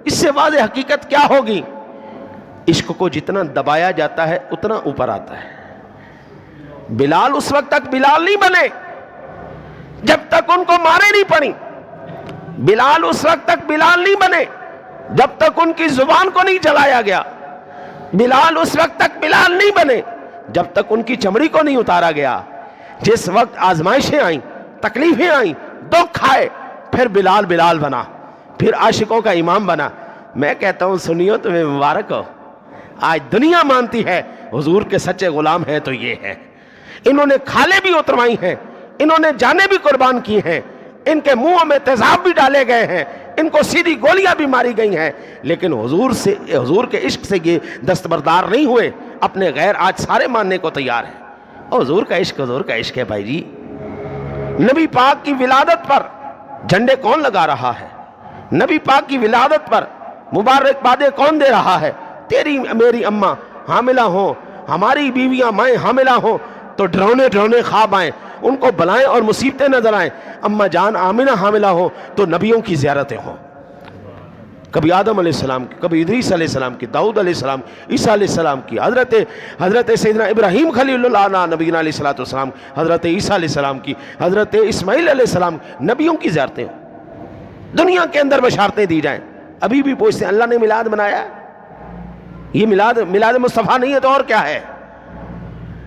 اس سے واضح حقیقت کیا ہوگی؟ عشق کو جتنا دبایا جاتا ہے اتنا اوپر آتا ہے۔ بلال اس وقت تک بلال نہیں بنے جب تک ان کو مارے نہیں پڑی۔ بلال اس وقت تک بلال نہیں بنے جب تک ان کی زبان کو نہیں جلایا گیا۔ بلال اس وقت تک بلال نہیں بنے جب تک ان کی چمڑی کو نہیں اتارا گیا۔ جس وقت آزمائشیں آئیں، تکلیفیں آئیں، دکھ آئے، پھر بلال بلال بنا، پھر عاشقوں کا امام بنا۔ میں کہتا ہوں سنیو تمہیں مبارک ہو، آج دنیا مانتی ہے حضور کے سچے غلام ہیں تو یہ ہے۔ انہوں نے کھالیں بھی اتروائی ہیں، انہوں نے جانیں بھی قربان کی ہیں، ان کے منہوں میں تیزاب بھی ڈالے گئے ہیں، ان کو سیدھی گولیاں بھی ماری گئی ہیں، لیکن حضور کے عشق سے یہ دستبردار نہیں ہوئے۔ اپنے غیر آج سارے ماننے کو تیار ہیں۔ اور حضور کا عشق ہے بھائی جی۔ نبی پاک کی ولادت پر جھنڈے کون لگا رہا ہے؟ نبی پاک کی ولادت پر مبارکبادیں کون دے رہا ہے؟ تیری میری اماں حاملہ ہوں، ہماری بیویاں مائیں حاملہ ہوں تو ڈرونے خواب آئیں، ان کو بلائیں اور مصیبتیں نظر آئیں۔ اماں جان آمنہ حاملہ ہوں تو نبیوں کی زیارتیں ہوں، کبھی آدم علیہ السلام کی، کبھی ادریس علیہ السلام کی، داؤد علیہ السلام، عیسیٰ علیہ السلام کی، حضرت سیدنا ابراہیم خلیل اللہ نبینا علیہ السلام، حضرت عیسیٰ علیہ السلام کی، حضرت اسماعیل علیہ السلام، نبیوں کی زیارتیں ہوں۔ دنیا کے اندر بشارتیں دی جائیں۔ ابھی بھی پوچھتے ہیں اللہ نے میلاد منایا؟ یہ میلاد مصطفیٰ نہیں ہے تو اور کیا ہے؟